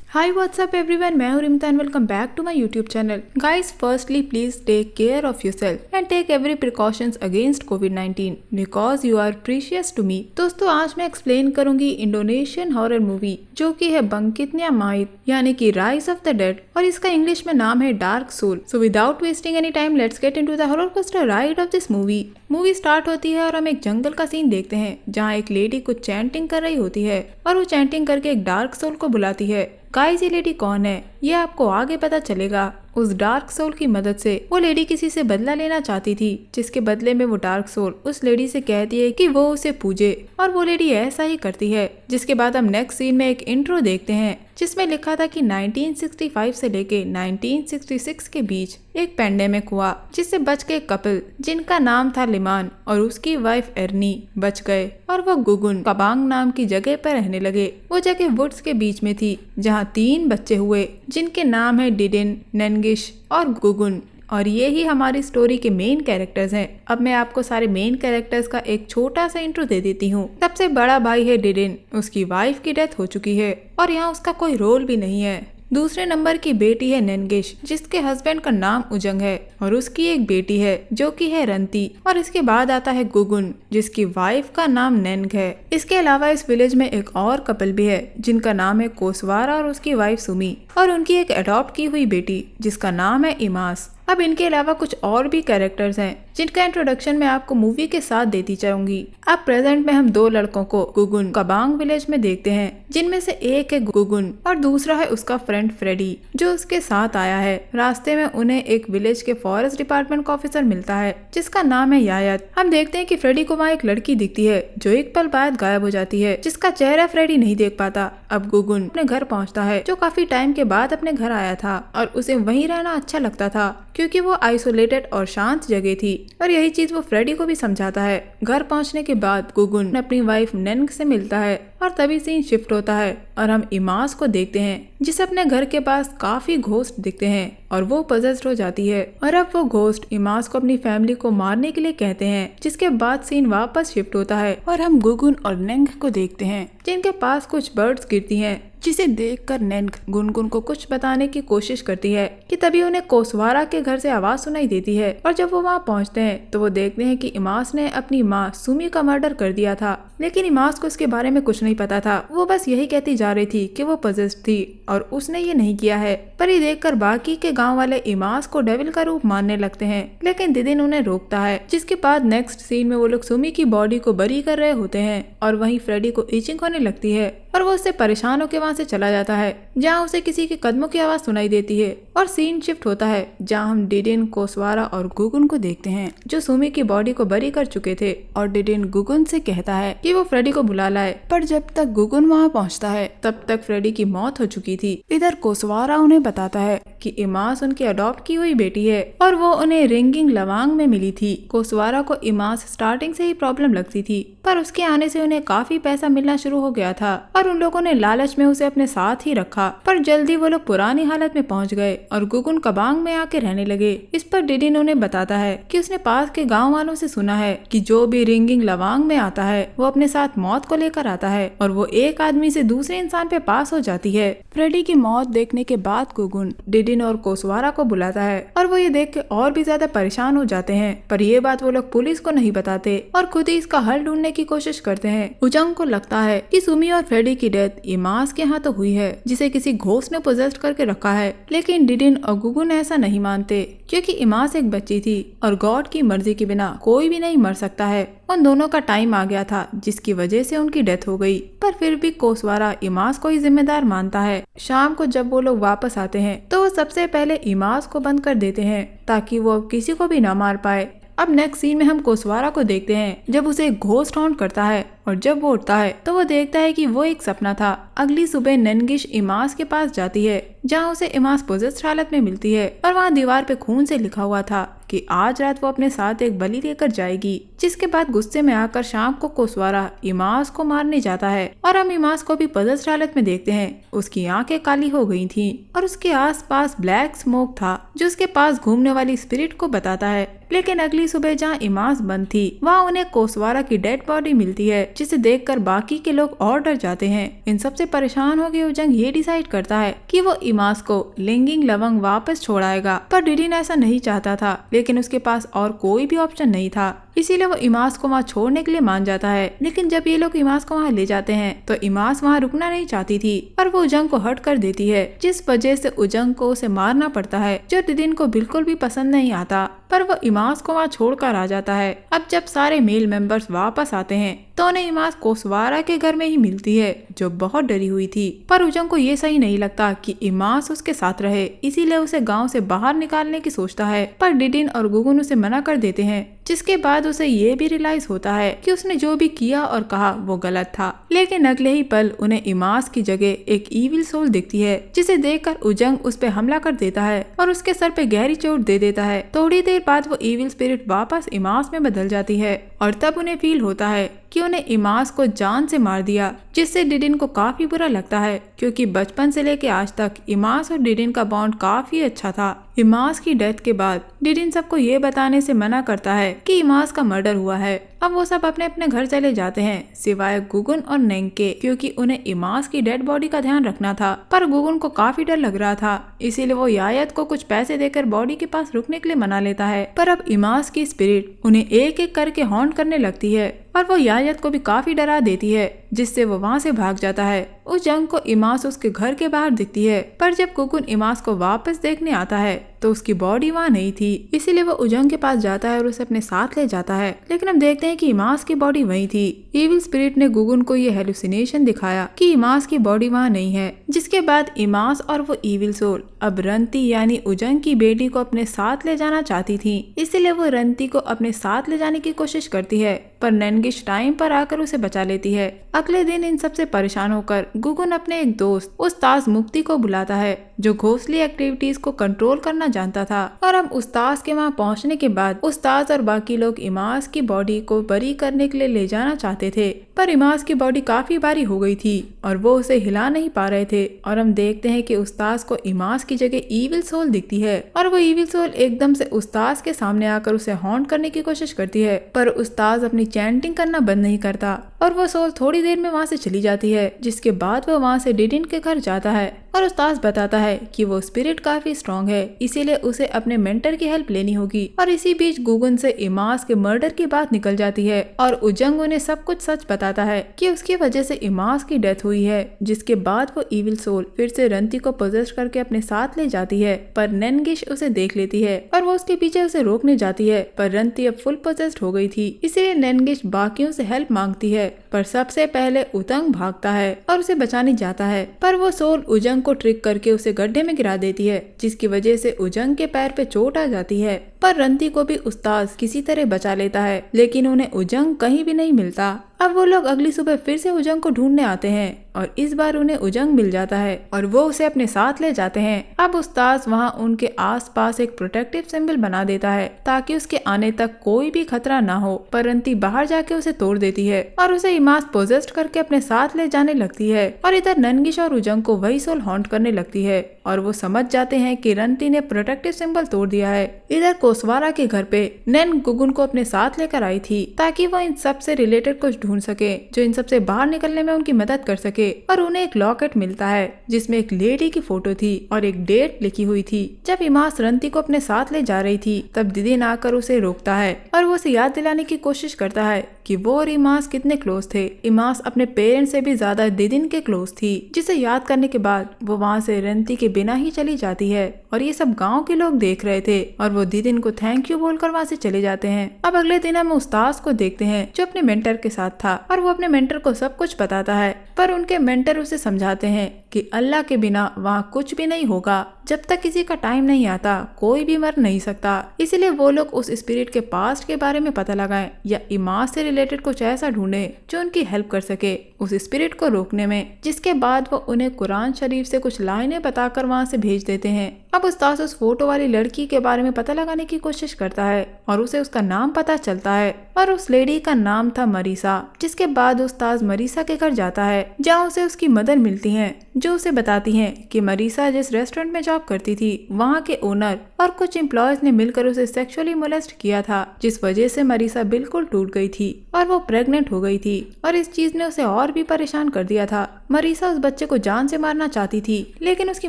High WhatsApp everyone, मैं हूं Rimita and welcome back to my YouTube channel. Guys, firstly please take care of yourself and take every precautions against कोविड-19 because you are precious to me. दोस्तों, आज मैं explain करूंगी Indonesian horror movie जो कि है बंकितन्या माइत यानी कि राइज ऑफ द डेड, और इसका इंग्लिश में नाम है dark soul. So without wasting any time, let's get into the horror coaster ride of this movie. Movie start होती है और हम एक जंगल का सीन देखते हैं जहाँ एक लेडी कुछ चैंटिंग कर रही होती है और वो चैंटिंग करके एक डार्क सोल को बुलाती है। गाइस, ये लेडी कौन है ये आपको आगे पता चलेगा। उस डार्क सोल की मदद से वो लेडी किसी से बदला लेना चाहती थी, जिसके बदले में वो डार्क सोल उस लेडी से कहती है कि वो उसे पूजे, और वो लेडी ऐसा ही करती है। जिसके बाद हम नेक्स्ट सीन में एक इंट्रो देखते हैं जिसमें लिखा था कि 1965 से लेके 1966 के बीच एक पेंडेमिक हुआ जिससे बच गए कपल जिनका नाम था लिमान और उसकी वाइफ एर्नी बच गए, और वो गुगुन कबांग नाम की जगह पर रहने लगे। वो जगह वुड्स के बीच में थी जहाँ 3 बच्चे हुए जिनके नाम है डिडिन, नेंगिश और गुगुन, और ये ही हमारी स्टोरी के मेन कैरेक्टर्स हैं। अब मैं आपको सारे मेन कैरेक्टर्स का एक छोटा सा इंट्रो दे देती हूँ। सबसे बड़ा भाई है डिडिन, उसकी वाइफ की डेथ हो चुकी है और यहाँ उसका कोई रोल भी नहीं है। दूसरे नंबर की बेटी है नेंगिश, जिसके हस्बैंड का नाम उजंग है और उसकी एक बेटी है जो कि है रंती, और इसके बाद आता है गुगुन जिसकी वाइफ का नाम नेंग है। इसके अलावा इस विलेज में एक और कपल भी है जिनका नाम है कोसवारा और उसकी वाइफ सुमी, और उनकी एक अडॉप्ट की हुई बेटी जिसका नाम है इमास। अब इनके अलावा कुछ और भी कैरेक्टर्स हैं जिनका इंट्रोडक्शन मैं आपको मूवी के साथ देती जाऊंगी। अब प्रेजेंट में हम 2 लड़कों को गुगुन कबांग विलेज में देखते हैं, जिनमें से एक है गुगुन और दूसरा है उसका फ्रेंड फ्रेडी जो उसके साथ आया है। रास्ते में उन्हें एक विलेज के फॉरेस्ट डिपार्टमेंट का ऑफिसर मिलता है जिसका नाम है यायत। हम देखते हैं कि फ्रेडी को वहाँ एक लड़की दिखती है जो एक पल बाद गायब हो जाती है, जिसका चेहरा फ्रेडी नहीं देख पाता। अब गुगुन अपने घर पहुँचता है जो काफी टाइम के बाद अपने घर आया था, और उसे वहीं रहना अच्छा लगता था क्योंकि वो आइसोलेटेड और शांत जगह थी, और यही चीज वो फ्रेडी को भी समझाता है। घर पहुंचने के बाद गुगुन अपनी वाइफ नेंग से मिलता है और तभी सीन शिफ्ट होता है और हम इमास को देखते हैं जिसे अपने घर के पास काफी घोस्ट दिखते हैं और वो पजेस्ड हो जाती है, और अब वो घोस्ट इमास को अपनी फैमिली को मारने के लिए कहते हैं। जिसके बाद सीन वापस शिफ्ट होता है और हम गुगुन और नेंग को देखते हैं जिनके पास कुछ बर्ड्स गिरती हैं, जिसे देखकर नेंग गुनगुन को कुछ बताने की कोशिश करती है कि तभी उन्हें कोसवारा के घर से आवाज सुनाई देती है, और जब वो वहाँ पहुँचते हैं तो वो देखते हैं कि इमास ने अपनी माँ सुमी का मर्डर कर दिया था। लेकिन इमास को इसके बारे में कुछ नहीं पता था, वो बस यही कहती जा रही थी कि वो पजेस्ड थी और उसने ये नहीं किया है। पर ये देखकर बाकी के गांव वाले इमास को डेविल का रूप मानने लगते हैं, लेकिन दिदिन उन्हें रोकता है। जिसके बाद नेक्स्ट सीन में वो लोग सुमी की बॉडी को बरी कर रहे होते हैं और वहीं फ्रेडी को इचिंग होने लगती है और वो उससे परेशान होकर वहाँ से चला जाता है, जहाँ उसे किसी के कदमों की आवाज सुनाई देती है, और सीन शिफ्ट होता है जहाँ हम डिडिन, कोसवारा और गुगुन को देखते हैं जो सुमी की बॉडी को बरी कर चुके थे, और डिडिन गुगुन से कहता है कि वो फ्रेडी को बुला लाए। पर जब तक गुगुन वहाँ पहुँचता है तब तक फ्रेडी की मौत हो चुकी थी। इधर कोसवारा उन्हें बताता है कि इमास उनकी अडॉप्ट की हुई बेटी है और वो उन्हें रिंगिंग लवांग में मिली थी। कोसवारा को इमास स्टार्टिंग से ही प्रॉब्लम लगती थी, पर उसके आने से उन्हें काफी पैसा मिलना शुरू हो गया था और उन लोगों ने लालच में उसे अपने साथ ही रखा। पर जल्दी वो लोग पुरानी हालत में पहुंच गए और गुगुन कबांग में आके रहने लगे। इस पर डिडिन उन्हें बताता है कि उसने पास के गांव वालों से सुना है कि जो भी रिंगिंग लवांग में आता है वो अपने साथ मौत को लेकर आता है, और वो एक आदमी से दूसरे इंसान पे पास हो जाती है। फ्रेडी की मौत देखने के बाद गुगुन डिडिन और कोसवारा को बुलाता है और वो ये देख के और भी ज्यादा परेशान हो जाते हैं, पर ये बात वो लोग पुलिस को नहीं बताते और खुद ही इसका हल ढूंढने की कोशिश करते हैं। उजंग को लगता है कि सुमी और फ्रेडी की डेथ इमास के यहाँ तो हुई है जिसे किसी घोस्ट ने पोजेस्ट करके रखा है, लेकिन डिडिन और गुगुन ऐसा नहीं मानते क्योंकि इमास एक बच्ची थी और गॉड की मर्जी के बिना कोई भी नहीं मर सकता है। उन दोनों का टाइम आ गया था जिसकी वजह से उनकी डेथ हो गई, पर फिर भी कोसवारा इमास को ही जिम्मेदार मानता है। शाम को जब वो लोग वापस आते हैं तो वो सबसे पहले इमास को बंद कर देते हैं ताकि वो अब किसी को भी ना मार पाए। अब नेक्स्ट सीन में हम कोसवारा को देखते हैं जब उसे एक घोस्ट हॉन्ट करता है, और जब वो उठता है तो वो देखता है कि वो एक सपना था। अगली सुबह नेंगिश इमास के पास जाती है जहाँ उसे इमास पोजेस्ड हालत में मिलती है और वहाँ दीवार पे खून से लिखा हुआ था कि आज रात वो अपने साथ एक बलि लेकर जाएगी। जिसके बाद गुस्से में आकर शाम को कोसवारा इमास को मारने जाता है और हम इमास को भी पजस्ट हालत में देखते हैं। उसकी आंखें काली हो गई थी और उसके आसपास ब्लैक स्मोक था जो उसके पास घूमने वाली स्पिरिट को बताता है। लेकिन अगली सुबह जहाँ इमास बंद थी वहाँ उन्हें कोसवारा की डेड बॉडी मिलती है, जिसे देखकर बाकी के लोग और डर जाते हैं। इन सबसे परेशान होकर उजंग ये डिसाइड करता है कि वो इमास को लिंगिंग लवंग वापस छोड़ाएगा, पर डिडिन ऐसा नहीं चाहता था। लेकिन उसके पास और कोई भी ऑप्शन नहीं था, इसीलिए वो इमास को वहाँ छोड़ने के लिए मान जाता है। लेकिन जब ये लोग इमास को वहाँ ले जाते हैं तो इमास वहाँ रुकना नहीं चाहती थी और वो उजंग को हर्ट कर देती है, जिस वजह से उजंग को उसे मारना पड़ता है, जो डिडिन को बिल्कुल भी पसंद नहीं आता। पर वो इमास को वहाँ छोड़कर आ जाता है। अब जब सारे मेल मेंबर्स वापस आते हैं तो उन्हें इमास कोसवारा के घर में ही मिलती है, जो बहुत डरी हुई थी। पर उजंग को ये सही नहीं लगता कि इमास उसके साथ रहे, इसीलिए उसे गांव से बाहर निकालने की सोचता है। पर डिडिन और गुगुन उसे मना कर देते हैं, जिसके बाद उसे ये भी रियलाइज होता है कि उसने जो भी किया और कहा वो गलत था। लेकिन अगले ही पल उन्हें इमास की जगह एक ईविल सोल दिखती है, जिसे देखकर उजंग उस पे हमला कर देता है और उसके सर पे गहरी चोट दे देता है। थोड़ी देर बाद वो ईविल स्पिरिट वापस इमास में बदल जाती है और तब उन्हें फील होता है कि उन्हें इमास को जान से मार दिया, जिससे डिडिन को काफी बुरा लगता है, क्योंकि बचपन से लेके आज तक इमास और डिडिन का बॉन्ड काफी अच्छा था। इमास की डेथ के बाद डिडिन सबको ये बताने से मना करता है कि इमास का मर्डर हुआ है। अब वो सब अपने अपने घर चले जाते हैं, सिवाय गुगुन और नेंग के, क्योंकि उन्हें इमास की डेड बॉडी का ध्यान रखना था। पर गुगुन को काफी डर लग रहा था, इसीलिए वो यायत को कुछ पैसे देकर बॉडी के पास रुकने के लिए मना लेता है। पर अब इमास की स्पिरिट उन्हें एक एक करके हॉन्ट करने लगती है और वो यायत को भी काफी डरा देती है, जिससे वो वहाँ से भाग जाता है। उस जंग को इमास उसके घर के बाहर दिखती है, पर जब गुगुन इमास को वापस देखने आता है तो उसकी बॉडी वहाँ नहीं थी, इसीलिए वो उजंग के पास जाता है और उसे अपने साथ ले जाता है। लेकिन हम देखते हैं कि इमास की बॉडी वहीं थी। इविल स्पिरिट ने गुगुन को ये हेलुसिनेशन दिखाया कि इमास की बॉडी वहाँ नहीं है, जिसके बाद इमास और वो इविल सोल अब रंती यानी उजंग की बेटी को अपने साथ ले जाना चाहती थी, इसीलिए वो रंती को अपने साथ ले जाने की कोशिश करती है, पर नैनगिश टाइम पर आकर उसे बचा लेती है। अगले दिन इन सबसे परेशान होकर गुगुन अपने एक दोस्त उस्ताद मुक्ति को बुलाता है, जो घोंसली एक्टिविटीज को कंट्रोल करना जानता था। और अब उस्ताद के वहाँ पहुँचने के बाद उस्ताद और बाकी लोग इमास की बॉडी को बरी करने के लिए ले जाना चाहते थे, पर इमास की बॉडी काफी भारी हो गई थी और वो उसे हिला नहीं पा रहे थे। और हम देखते हैं कि उस्ताद को इमास की जगह ईविल सोल दिखती है और वो ईविल सोल एकदम से उस्ताद के सामने आकर उसे हॉन्ट करने की कोशिश करती है, पर उस्ताद अपनी चैंटिंग करना बंद नहीं करता और वो सोल थोड़ी देर में वहाँ से चली जाती है। जिसके बाद वो वहाँ से डिडिन के घर जाता है और उस्ताद बताता है कि वो स्पिरिट काफी स्ट्रॉन्ग है, इसीलिए उसे अपने मेंटर की हेल्प लेनी होगी। और इसी बीच गुगुन से इमास के मर्डर की बात निकल जाती है और उजंग उन्हें सब कुछ सच बताता है कि उसकी वजह से इमास की डेथ हुई है। जिसके बाद वो ईविल सोल फिर से रंती को पोजेस करके अपने साथ ले जाती है, पर नैनगिश उसे देख लेती है और वो उसके पीछे उसे रोकने जाती है, पर रंती अब फुल पोजेस्ड हो गई थी, इसीलिए नैनगिश बाकियों से हेल्प मांगती है। पर सबसे पहले उतंग भागता है और उसे बचाने जाता है, पर वो सोल उजंग को ट्रिक करके उसे गड्ढे में गिरा देती है, जिसकी वजह से उजंग के पैर पे चोट आ जाती है। पर रंती को भी उस्ताद किसी तरह बचा लेता है, लेकिन उन्हें उजंग कहीं भी नहीं मिलता। अब वो लोग अगली सुबह फिर से उजंग को ढूंढने आते हैं और इस बार उन्हें उजंग मिल जाता है और वो उसे अपने साथ ले जाते हैं। अब उस्ताद वहाँ उनके आसपास एक प्रोटेक्टिव सिंबल बना देता है ताकि उसके आने तक कोई भी खतरा ना हो, पर रंती बाहर जाके उसे तोड़ देती है और उसे इमास पोजेस्ट करके अपने साथ ले जाने लगती है। और इधर नैनगिश और उजंग को वही सोल हॉन्ट करने लगती है और वो समझ जाते हैं कि रंती ने प्रोटेक्टिव सिंबल तोड़ दिया है। इधर कोसवारा के घर पे नैन गुगुन को अपने साथ लेकर आई थी ताकि वो इन सब से रिलेटेड कुछ ढूंढ सके जो इन सब से बाहर निकलने में उनकी मदद कर सके। और उन्हें एक लॉकेट मिलता है जिसमें एक लेडी की फोटो थी और एक डेट लिखी हुई थी। जब इमास रंती को अपने साथ ले जा रही थी तब दिदिन आकर उसे रोकता है और वो उसे याद दिलाने की कोशिश करता है कि वो और इमास कितने क्लोज थे। इमास अपने पेरेंट्स से भी ज्यादा दिदिन के क्लोज थी, जिसे याद करने के बाद वो वहाँ से रंती के बिना ही चली जाती है और ये सब गांव के लोग देख रहे थे और वो दिदिन को थैंक यू बोलकर वहाँ से चले जाते हैं। अब अगले दिन हम उस्ताद को देखते हैं जो अपने मेंटर के साथ था और वो अपने मेंटर को सब कुछ बताता है, पर उनके मेंटर उसे समझाते हैं कि अल्लाह के बिना वहाँ कुछ भी नहीं होगा, जब तक किसी का टाइम नहीं आता कोई भी मर नहीं सकता। इसलिए वो लोग उस स्पिरिट के पास्ट के बारे में पता लगाएं या इमास से रिलेटेड कुछ ऐसा ढूंढे जो उनकी हेल्प कर सके उस स्पिरिट को रोकने में। जिसके बाद वो उन्हें कुरान शरीफ से कुछ लाइनें बताकर वहाँ से भेज देते हैं। अब उस्ताद उस फोटो वाली लड़की के बारे में पता लगाने की कोशिश करता है और उसे उसका नाम पता चलता है और उस लेडी का नाम था मरीसा। जिसके बाद उस्ताद मरीसा के घर जाता है जहाँ उसे उसकी मदर मिलती हैं, जो उसे बताती हैं कि मरीसा जिस रेस्टोरेंट में जॉब करती थी वहाँ के ओनर और कुछ एम्प्लॉयज ने मिलकर उसे सेक्सुअली मोलेस्ट किया था, जिस वजह से मरीसा बिल्कुल टूट गई थी और वो प्रेग्नेंट हो गई थी और इस चीज ने उसे और भी परेशान कर दिया था। मरीसा उस बच्चे को जान से मारना चाहती थी लेकिन उसकी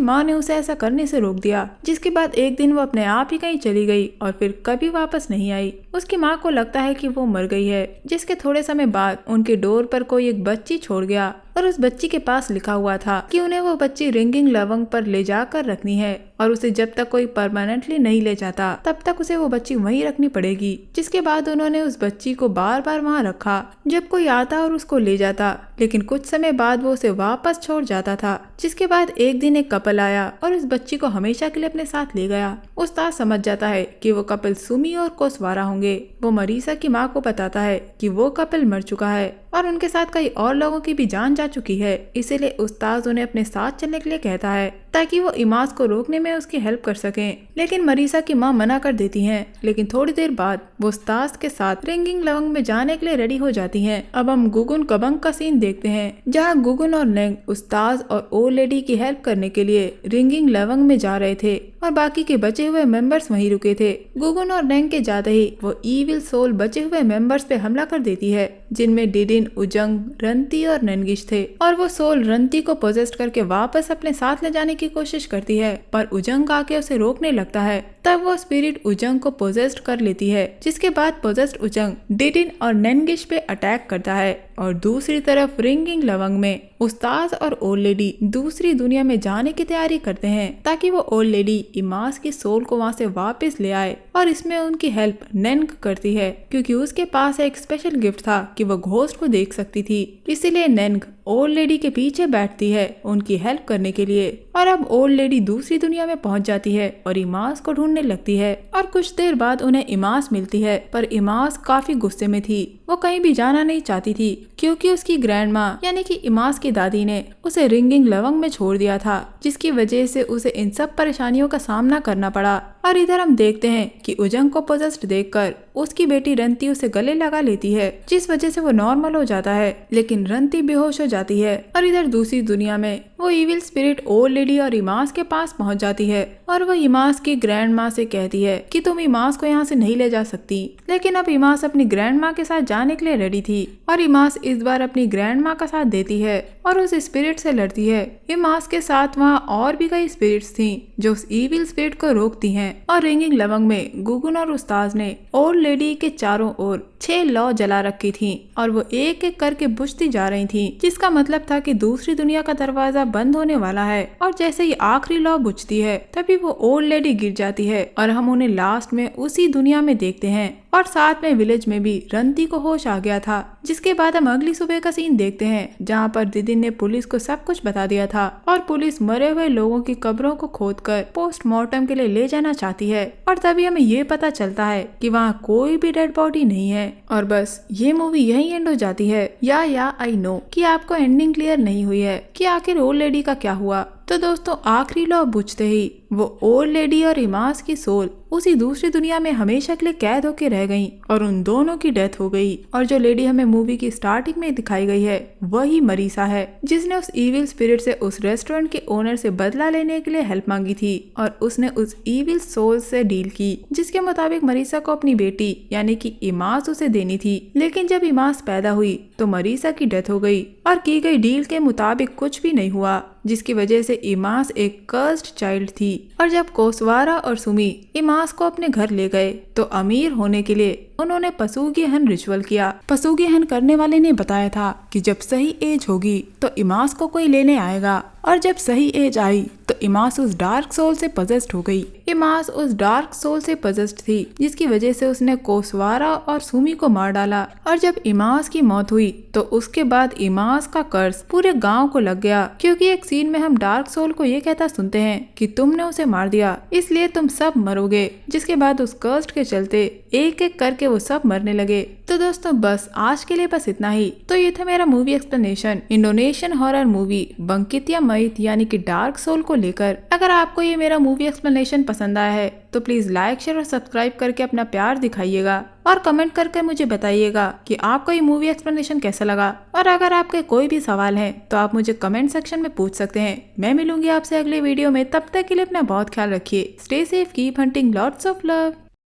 माँ ने उसे ऐसा करने से रोक दिया। जिसके बाद एक दिन वो अपने आप ही कहीं चली गई और फिर कभी वापस नहीं आई। उसकी माँ को लगता है कि वो मर गई है। जिसके थोड़े समय बाद उनके डोर पर कोई एक बच्ची छोड़ गया और उस बच्ची के पास लिखा हुआ था कि उन्हें वो बच्ची रिंगिंग लवंग पर ले जाकर रखनी है और उसे जब तक कोई परमानेंटली नहीं ले जाता तब तक उसे वो बच्ची वहीं रखनी पड़ेगी। जिसके बाद उन्होंने उस बच्ची को बार बार वहाँ रखा जब कोई आता और उसको ले जाता, लेकिन कुछ समय बाद वो उसे वापस छोड़ जाता था। जिसके बाद एक दिन एक कपल आया और उस बच्ची को हमेशा के लिए अपने साथ ले गया। उस्ताद समझ जाता है कि वो कपल सुमी और कोसवारा होंगे। वो मरीसा की माँ को बताता है कि वो कपल मर चुका है और उनके साथ कई और लोगों की भी जान जा चुकी है, इसीलिए उस्ताद उन्हें अपने साथ चलने के लिए कहता है ताकि वो इमाज को रोकने में उसकी हेल्प कर सकें। लेकिन मरीसा की माँ मना कर देती हैं। लेकिन थोड़ी देर बाद वो उस्ताद के साथ रिंगिंग लवंग में जाने के लिए रेडी हो जाती हैं। अब हम गुगुन कबंग का सीन देखते हैं जहाँ गुगुन और नेंग उस्ताद और ओल्ड लेडी की हेल्प करने के लिए रिंगिंग लवंग में जा रहे थे और बाकी के बचे हुए मेंबर्स वहीं रुके थे। गुगुन और नेंग के जाते ही वो ईविल सोल बचे हुए मेंबर्स पे हमला कर देती है, जिनमें डिडिन, उजंग, रंती और ननगिश थे। और वो सोल रंती को पोजेस्ट करके वापस अपने साथ ले जाने की कोशिश करती है, पर उजंग आके उसे रोकने लगता है। तब वो स्पिरिट उजंग को पोजेस्ट कर लेती है, जिसके बाद पोजेस्ट उजंग डिडिन और ननगिश पे अटैक करता है। और दूसरी तरफ रिंगिंग लवंग में उस्ताद और ओल्ड लेडी दूसरी दुनिया में जाने की तैयारी करते हैं ताकि वो ओल्ड लेडी इमाज की सोल को वहाँ से वापस ले आए। और इसमें उनकी हेल्प नेंग करती है क्योंकि उसके पास एक स्पेशल गिफ्ट था कि वो घोस्ट को देख सकती थी। इसीलिए नेंग ओल्ड लेडी के पीछे बैठती है उनकी हेल्प करने के लिए। और अब ओल्ड लेडी दूसरी दुनिया में पहुंच जाती है और इमाज को ढूंढने लगती है। और कुछ देर बाद उन्हें इमाज मिलती है, पर इमाज काफी गुस्से में थी। वो कहीं भी जाना नहीं चाहती थी क्योंकि उसकी ग्रैंड माँ यानी कि इमाज की दादी ने उसे रिंगिंग लवंग में छोड़ दिया था, जिसकी वजह से उसे इन सब परेशानियों का सामना करना पड़ा। और इधर हम देखते हैं कि उजंग को पोजेस्ड देखकर उसकी बेटी रंती उसे गले लगा लेती है, जिस वजह से वो नॉर्मल हो जाता है। लेकिन रंती बेहोश हो जाती है। और इधर दूसरी दुनिया में वो इविल स्पिरिट ओल्ड लेडी और इमाज के पास पहुंच जाती है और वो इमाज की ग्रैंड माँ से कहती है कि तुम इमाज को यहाँ से नहीं ले जा सकती। लेकिन अब इमाज अपनी ग्रैंड माँ के साथ जाने के लिए रेडी थी और इमाज इस बार अपनी ग्रैंड माँ का साथ देती है और उस स्पिरिट से लड़ती है। इमाज के साथ वहाँ और भी कई स्पिरिट्स थी जो उस इविल स्पिरिट को रोकती हैं। और रिंगिंग लवंग में गुगुन और उस्ताद ने ओल्ड लेडी के चारों ओर 6 लौ जला रखी थी और वो एक एक करके बुझती जा रही थी, जिसका मतलब था कि दूसरी दुनिया का दरवाजा बंद होने वाला है। और जैसे ही आखिरी लौ बुझती है तभी वो ओल्ड लेडी गिर जाती है और हम उन्हें लास्ट में उसी दुनिया में देखते हैं। और साथ में विलेज में भी रंती को होश आ गया था। जिसके बाद हम अगली सुबह का सीन देखते हैं जहाँ पर दीदी ने पुलिस को सब कुछ बता दिया था और पुलिस मरे हुए लोगों की कब्रों को खोदकर पोस्टमार्टम के लिए ले जाना चाहती है। और तभी हमें ये पता चलता है कि वहाँ कोई भी डेड बॉडी नहीं है। और बस ये मूवी यही एंड हो जाती है। या आई नो कि आपको एंडिंग क्लियर नहीं हुई है कि आखिर ओल्ड लेडी का क्या हुआ। तो दोस्तों आखिरी लौ बुझते ही वो ओल्ड लेडी और इमाज की सोल उसी दूसरी दुनिया में हमेशा के लिए कैद होके रह गईं और उन दोनों की डेथ हो गई। और जो लेडी हमें मूवी की स्टार्टिंग में दिखाई गई है वही मरीसा है, जिसने उस इविल स्पिरिट से उस रेस्टोरेंट के ओनर से बदला लेने के लिए हेल्प मांगी थी और उसने उस इविल सोल से डील की, जिसके मुताबिक मरीसा को अपनी बेटी यानी कि इमाज उसे देनी थी। लेकिन जब इमाज पैदा हुई तो मरीसा की डेथ हो गई और की गई डील के मुताबिक कुछ भी नहीं हुआ, जिसकी वजह से इमाज एक कर्स्ड चाइल्ड थी। और जब कोसवारा और सुमी इमाज को अपने घर ले गए तो अमीर होने के लिए उन्होंने पशुगी हन रिचुअल किया। पशुगी हन करने वाले ने बताया था कि जब सही एज होगी तो इमाज को कोई लेने आएगा और जब सही एज आई तो इमाज उस डार्क सोल से पजेस्ड हो गई। इमास उस डार्क सोल से पजेस्ड थी जिसकी वजह से उसने कोसवारा और सुमी को मार डाला। और जब इमास की मौत हुई तो उसके बाद इमास का कर्ज पूरे गांव को लग गया, क्योंकि एक सीन में हम डार्क सोल को ये कहता सुनते हैं कि तुमने उसे मार दिया इसलिए तुम सब मरोगे। जिसके बाद उस कर्ज के चलते एक एक करके वो सब मरने लगे। तो दोस्तों बस आज के लिए बस इतना ही। तो ये था मेरा movie explanation Indonesian horror movie बंकितिया मईत यानी कि डार्क सोल को लेकर। अगर आपको ये मेरा मूवी एक्सप्लेनेशन पसंद आया है तो प्लीज लाइक शेयर और सब्सक्राइब करके अपना प्यार दिखाइएगा और कमेंट करके मुझे बताइएगा कि आपको ये मूवी एक्सप्लेनेशन कैसा लगा। और अगर आपके कोई भी सवाल है तो आप मुझे कमेंट सेक्शन में पूछ सकते हैं। मैं मिलूंगी आपसे अगले वीडियो में, तब तक के लिए अपना बहुत ख्याल रखिए। Stay safe, keep hunting, lots of love.